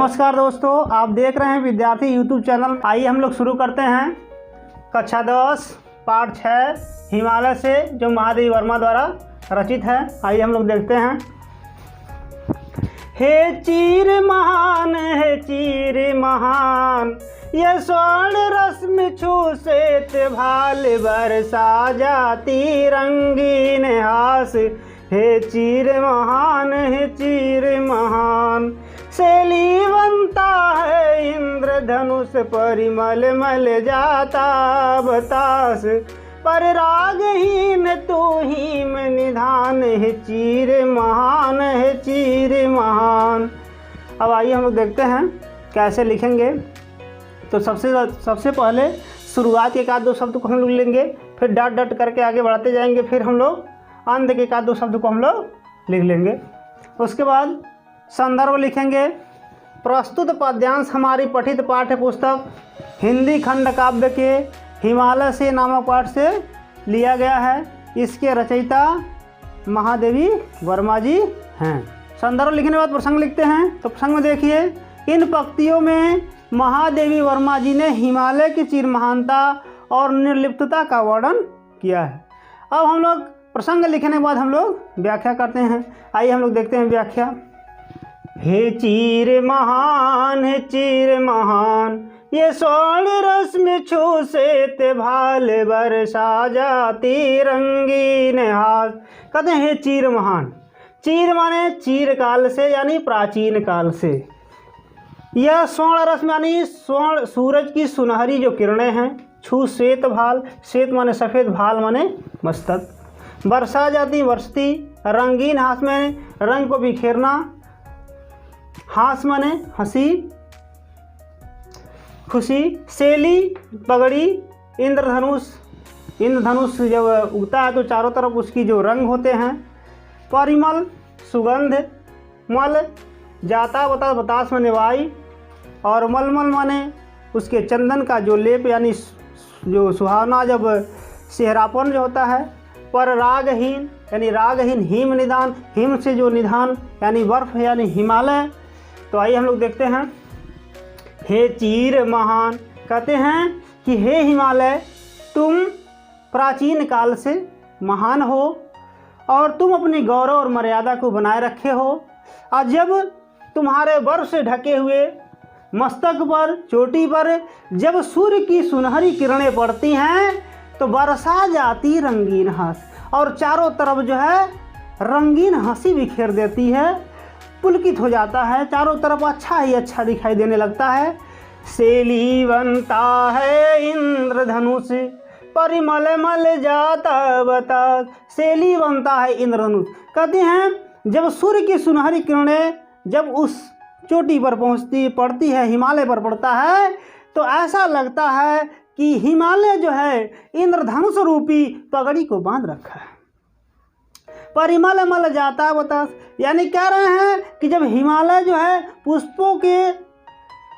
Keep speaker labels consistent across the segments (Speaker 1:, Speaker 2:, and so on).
Speaker 1: नमस्कार दोस्तों, आप देख रहे हैं विद्यार्थी यूट्यूब चैनल। आइए हम लोग शुरू करते हैं कक्षा 10 पाठ 6 हिमालय से, जो महादेवी वर्मा द्वारा रचित है। आइए हम लोग देखते हैं। हे चीर महान, हे चीर महान, ये स्वर्ण रश्मि छू श्वेत भाल बरसा जाती रंगीन हास। हे चीर महान, हे चीर महान, शैली बनता है इंद्रधनुष परिमल मल जाता बतास। पर रागहीन तू हीम निधान, है चीर महान, है चीर महान। अब आइए हम लोग देखते हैं कैसे लिखेंगे। तो सबसे पहले शुरुआत के एक आध दो शब्द को हम लोग लेंगे, फिर डट डट करके आगे बढ़ाते जाएंगे, फिर हम लोग अंत के एक आध दो शब्द को हम लोग लिख लेंगे। उसके बाद संदर्भ लिखेंगे। प्रस्तुत पद्यांश हमारी पठित पाठ्य पुस्तक हिंदी खंड काव्य के हिमालय से नामक पाठ से लिया गया है। इसके रचयिता महादेवी वर्मा जी हैं। संदर्भ लिखने के बाद प्रसंग लिखते हैं। तो प्रसंग में देखिए, इन पंक्तियों में महादेवी वर्मा जी ने हिमालय की चीर महानता और निर्लिप्तता का वर्णन किया है। अब हम लोग प्रसंग लिखने के बाद हम लोग व्याख्या करते हैं। आइए हम लोग देखते हैं व्याख्या। हे चीर महान, हे चीर महान, ये स्वर्ण रश्मि छू श्वेत भाल बरसा जाती रंगीन हास। कहते हैं हे चीर महान। चीर माने चीर काल से, यानी प्राचीन काल से। यह स्वर्ण रश्मि यानी स्वर्ण सूरज की सुनहरी जो किरणें हैं। छू श्वेत भाल, श्वेत माने सफ़ेद, भाल माने मस्तक। बरसा जाती बरसती, रंगीन हास में रंग को बिखेरना, हास माने हंसी खुशी। शैली पगड़ी, इंद्रधनुष, इंद्रधनुष जब उगता है तो चारों तरफ उसकी जो रंग होते हैं। परिमल सुगंध, मल जाता बतास माने वायु, और मलमल माने उसके चंदन का जो लेप, यानी जो सुहावना जब सेहरापन जो होता है। पर रागहीन यानी रागहीन, हिम निदान, हिम से जो निधान यानी बर्फ यानी हिमालय। तो आइए हम लोग देखते हैं। हे चीर महान, कहते हैं कि हे हिमालय, तुम प्राचीन काल से महान हो और तुम अपनी गौरव और मर्यादा को बनाए रखे हो। और जब तुम्हारे बर्फ से ढके हुए मस्तक पर, चोटी पर जब सूर्य की सुनहरी किरणें पड़ती हैं तो बरसा जाती रंगीन हंस, और चारों तरफ जो है रंगीन हंसी बिखेर देती है। पुलकित हो जाता है, चारों तरफ अच्छा ही अच्छा दिखाई देने लगता है। शैली बनता है इंद्रधनुष परिमल मल जाता बता। शैली बनता है इंद्रधनुष। कहते हैं जब सूर्य की सुनहरी किरणें जब उस चोटी पर पड़ती है, हिमालय पर पड़ता है, तो ऐसा लगता है कि हिमालय जो है इंद्रधनुष रूपी पगड़ी को बांध रखा है। परिमल मल जाता बतास, यानी कह रहे हैं कि जब हिमालय जो है पुष्पों के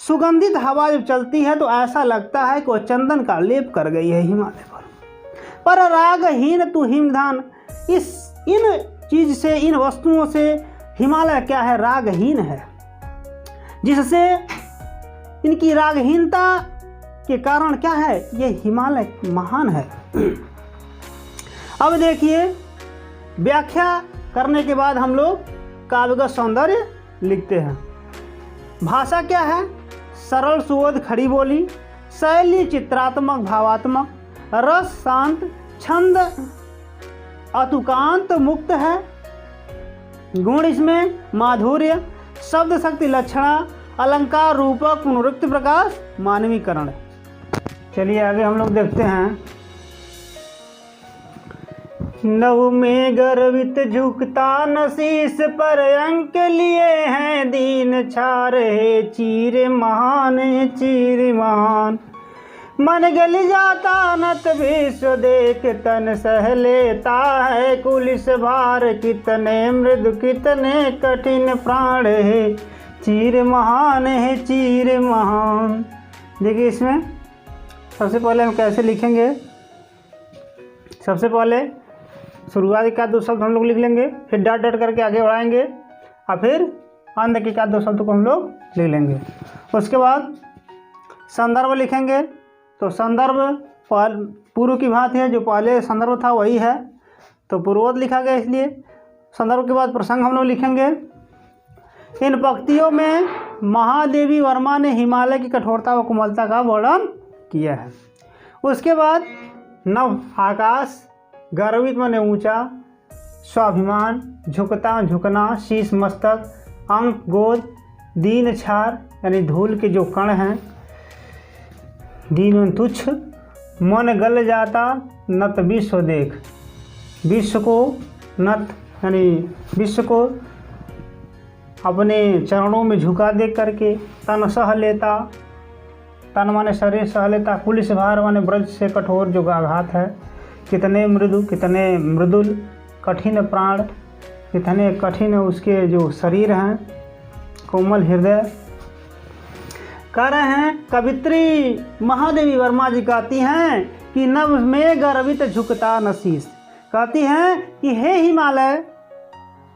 Speaker 1: सुगंधित हवा जब चलती है तो ऐसा लगता है कि वह चंदन का लेप कर गई है हिमालय पर रागहीन तू हिमधान, इन चीज से, इन वस्तुओं से हिमालय क्या है, रागहीन है, जिससे इनकी रागहीनता के कारण क्या है, ये हिमालय महान है। अब देखिए, व्याख्या करने के बाद हम लोग काव्यगत सौंदर्य लिखते हैं। भाषा क्या है, सरल सुबोध खड़ी बोली, शैली चित्रात्मक भावात्मक, रस शांत, छंद अतुकांत मुक्त है, गुण इसमें माधुर्य, शब्द शक्ति लक्षणा, अलंकार रूपक पुनरुक्त प्रकाश, मानवीकरण। चलिए आगे हम लोग देखते हैं। नव में गर्वित झुकता नशीस पर अंक लिए हैं दीन छा रहे चीर महान, चीर महान। मन गल जाता नत विश्व देख तन सह लेता है कुलिस भार। कितने मृदु कितने कठिन प्राण है चीर महान, है चीर महान। देखिए इसमें सबसे पहले हम कैसे लिखेंगे। सबसे पहले शुरुआत का दो शब्द हम लोग लिख लेंगे, फिर डट डट करके आगे बढ़ाएंगे और फिर अंध के क्या दो शब्द को हम लोग लिख लेंगे। उसके बाद संदर्भ लिखेंगे। तो संदर्भ पूर्व की भांति है, जो पहले संदर्भ था वही है, तो पूर्वोक्त लिखा गया, इसलिए संदर्भ के बाद प्रसंग हम लोग लिखेंगे। इन पंक्तियों में महादेवी वर्मा ने हिमालय की कठोरता व कोमलता का वर्णन किया है। उसके बाद नव आकाश, गर्वित माने ऊंचा, स्वाभिमान, झुकता झुकना, शीश मस्तक, अंक गोद, दीन छार यानी धूल के जो कण हैं, दीन तुच्छ, मन गल जाता, नत विश्व देख, विश्व को नत यानी विश्व को अपने चरणों में झुका देख करके, तन सह लेता, तन माने शरीर सह लेता, कुलिस भार माने ब्रज से कठोर जो आघात है, कितने मृदु कितने मृदुल, कठिन प्राण कितने कठिन उसके जो शरीर हैं, कोमल हृदय। कह रहे हैं कवित्री महादेवी वर्मा जी कहती हैं कि नभ में गर्वित झुकता नशीस, कहती हैं कि हे हिमालय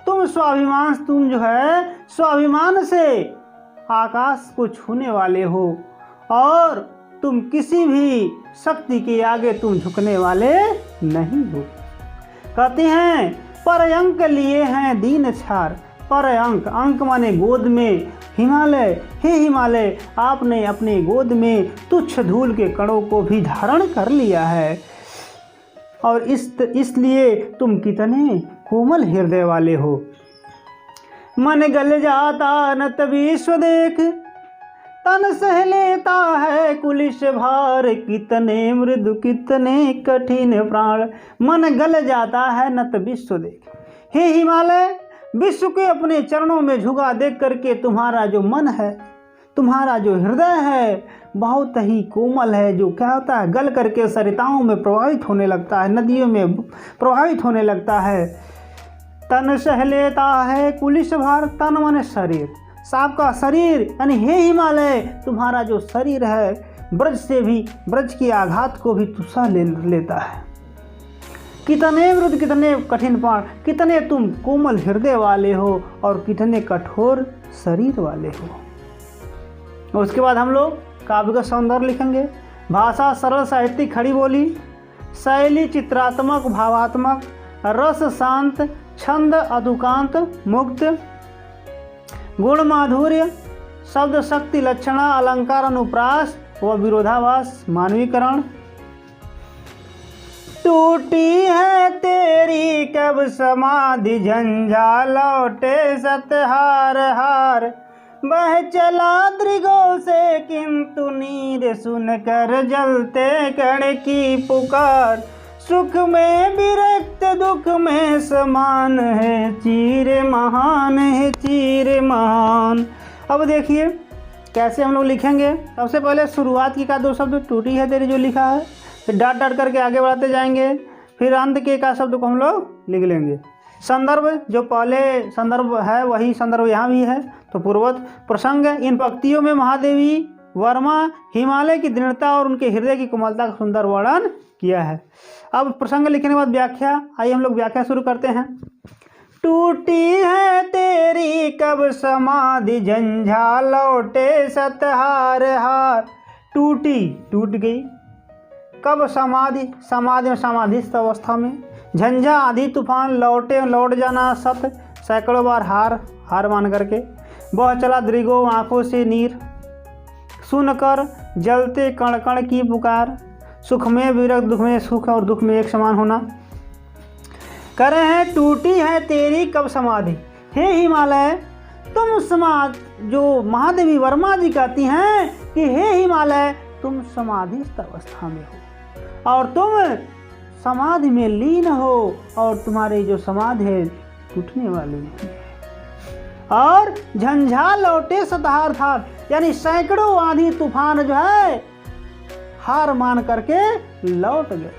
Speaker 1: तुम स्वाभिमान, तुम जो है स्वाभिमान से आकाश को छूने वाले हो और तुम किसी भी शक्ति के आगे तुम झुकने वाले नहीं हो। कहते हैं पर अंक लिए हैं दीन छार, पर अंक, अंक माने गोद में, हिमालय हे हिमालय आपने अपने गोद में तुच्छ धूल के कणों को भी धारण कर लिया है और इसलिए तुम कितने कोमल हृदय वाले हो। मन गल जाता नत विश्व देख, तन सह लेता है कुलिश भार, कितने मृदु कितने कठिन प्राण। मन गल जाता है नत विश्व देख, हे हिमालय विश्व के अपने चरणों में झुका देख करके तुम्हारा जो मन है, तुम्हारा जो हृदय है बहुत ही कोमल है, जो क्या होता है गल करके सरिताओं में प्रवाहित होने लगता है, नदियों में प्रवाहित होने लगता है। तन सह लेता है कुलिश भार, तन माने शरीर, सांप का शरीर यानी हे हिमालय तुम्हारा जो शरीर है ब्रज से भी, ब्रज के आघात को भी तू सह लेता है। कितने मृदु कितने कठिन प्राण, कितने तुम कोमल हृदय वाले हो और कितने कठोर शरीर वाले हो। उसके बाद हम लोग काव्य का सौंदर्य लिखेंगे। भाषा सरल, साहित्यिक, खड़ी बोली, शैली चित्रात्मक भावात्मक, रस शांत, छंद अधुकांत मुक्त, गुण माधुर्य, शब्द शक्ति लक्षणा, अलंकार अनुप्रास व विरोधाभास मानवीकरण। टूटी है तेरी कब समाधि झंझा, लौटे सतहार हार, बह चला दृगों से किंतु नीर सुनकर जलते कण की पुकार। सुख में विरक्त दुख में समान है, चीर महान है चीर महान। अब देखिए कैसे हम लोग लिखेंगे। सबसे पहले शुरुआत की का दो शब्द टूटी है तेरी जो लिखा है, फिर डाट डाट करके आगे बढ़ाते जाएंगे, फिर अंत के का शब्द को हम लोग लिख लेंगे। संदर्भ जो पहले संदर्भ है वही संदर्भ यहाँ भी है, तो पूर्वत प्रसंग। इन पंक्तियों में महादेवी वर्मा हिमालय की दृढ़ता और उनके हृदय की कोमलता का सुंदर वर्णन किया है। अब प्रसंग लिखने के बाद व्याख्या, आइए हम लोग व्याख्या शुरू करते हैं। टूटी है तेरी कब समाधि झंझा, लौटे सतहार हार। टूटी, टूट गई, कब समाधि, समाधि में समाधिस्थ अवस्था में, झंझा आधी तूफान, लौटे लौट जाना, सत सैकड़ों बार हार, हार मान करके, बह चला दृगो आंखों से नीर, सुनकर जलते कण कण की पुकार, सुख में विरक्त दुख में सुख और दुख में एक समान होना। कह रहे हैं टूटी है तेरी कब समाधि, हे हिमालय तुम समाधि, जो महादेवी वर्मा जी कहती हैं कि हे हिमालय तुम समाधिस्थ अवस्था में हो और तुम समाधि में लीन हो और तुम्हारी जो समाधि है टूटने वाली नहीं है। और झंझा लौटे सतहार था, यानी सैकड़ों आंधी तूफान जो है हार मान करके लौट गए।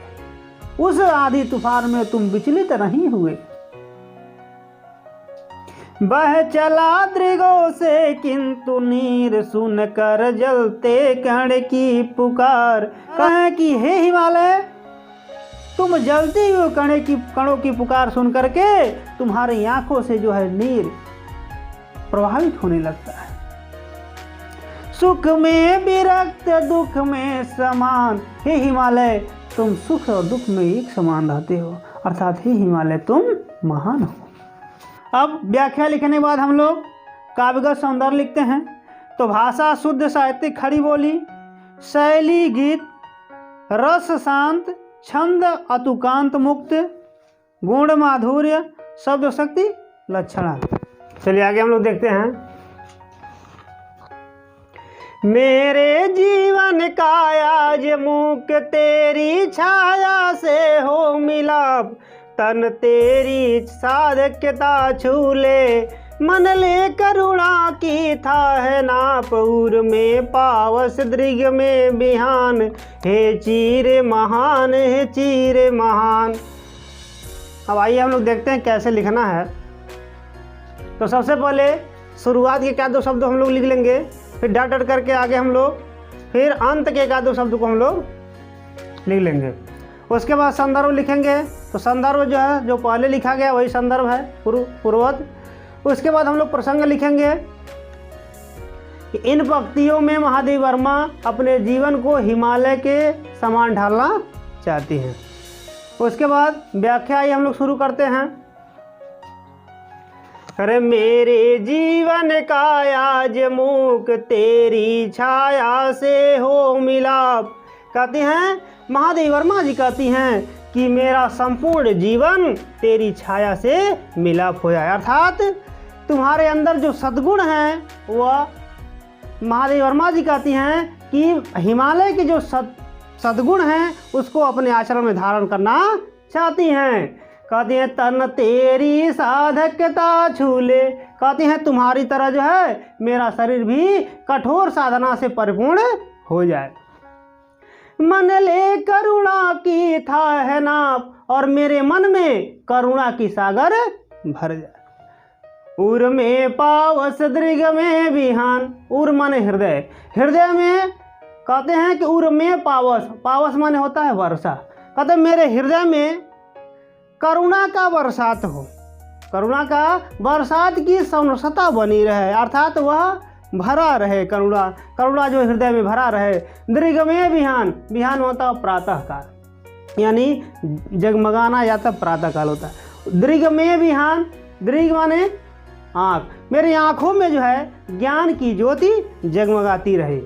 Speaker 1: उस आंधी तूफान में तुम विचलित नहीं हुए। बह चला दृगों से किंतु नीर सुनकर जलते कण की पुकार। कहें कि हे हिमालय तुम जलती हुई कणों की पुकार सुन करके तुम्हारी आंखों से जो है नीर प्रभावित होने लगता है। सुख में विरक्त दुख में समान, हे हिमालय तुम सुख और दुख में एक समान रहते हो, अर्थात हे हिमालय तुम महान हो। अब व्याख्या लिखने के बाद हम लोग काव्यगत सौंदर्य लिखते हैं। तो भाषा शुद्ध, साहित्यिक खड़ी बोली, शैली गीत, रस शांत, छंद अतुकांत मुक्त, गुण माधुर्य, शब्द शक्ति लक्षणा। चलिए आगे हम लोग देखते हैं। मेरे जीवन का आज मुख तेरी छाया से हो मिलाप, तन तेरी साधक्यता छू ले, मन ले करुणा की था है नाप, उर में पावस दृग में बिहान, हे चीर महान हे चीर महान। अब आइए हम लोग देखते हैं कैसे लिखना है। तो सबसे पहले शुरुआत के क्या दो शब्द हम लोग लिख लेंगे, फिर डट डट करके आगे हम लोग, फिर अंत के क्या दो शब्द को हम लोग लिख लेंगे। उसके बाद संदर्भ लिखेंगे। तो संदर्भ जो है, जो पहले लिखा गया वही संदर्भ है, पूर्ववत। उसके बाद हम लोग प्रसंग लिखेंगे कि इन पंक्तियों में महादेवी वर्मा अपने जीवन को हिमालय के समान ढालना चाहती हैं। उसके बाद व्याख्या ही हम लोग शुरू करते हैं। अरे मेरे जीवन का आज मुख तेरी छाया से हो मिलाप, कहती हैं महादेवी वर्मा जी कहती हैं कि मेरा संपूर्ण जीवन तेरी छाया से मिलाप हो जाए, अर्थात तुम्हारे अंदर जो सद्गुण हैं वह, महादेवी वर्मा जी कहती हैं कि हिमालय के जो सद्गुण हैं उसको अपने आचरण में धारण करना चाहती हैं। कहती हैं तन तेरी साधकता छू ले, कहती हैं तुम्हारी तरह जो है मेरा शरीर भी कठोर साधना से परिपूर्ण हो जाए। मन ले करुणा की था है नाप, और मेरे मन में करुणा की सागर भर जाए। उर में पावस दृग में बिहान, उर माने हृदय, हृदय में कहते हैं कि उर में पावस, पावस माने होता है वर्षा, कहते हैं मेरे हृदय में करुणा का बरसात हो, करुणा का बरसात की सौनसता बनी रहे, अर्थात वह भरा रहे, करुणा, करुणा जो हृदय में भरा रहे। दृग में बिहान, बिहान होता है प्रातः काल, यानी जगमगाना या तब प्रातः काल होता है। दृग में बिहान, दृग माने आँख, मेरी आँखों में जो है ज्ञान की ज्योति जगमगाती रहे।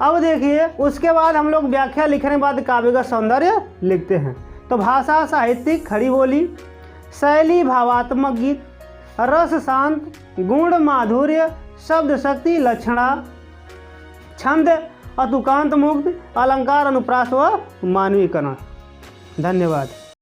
Speaker 1: अब देखिए उसके बाद हम लोग व्याख्या लिखने के बाद काव्यगत सौंदर्य लिखते हैं। तो भाषा साहित्यिक खड़ी बोली, शैली भावात्मक गीत, रस शांत, गुण माधुर्य, शब्द शक्ति लक्षणा, छंद अतुकांत मुक्त, अलंकार अनुप्रास व मानवीकरण। धन्यवाद।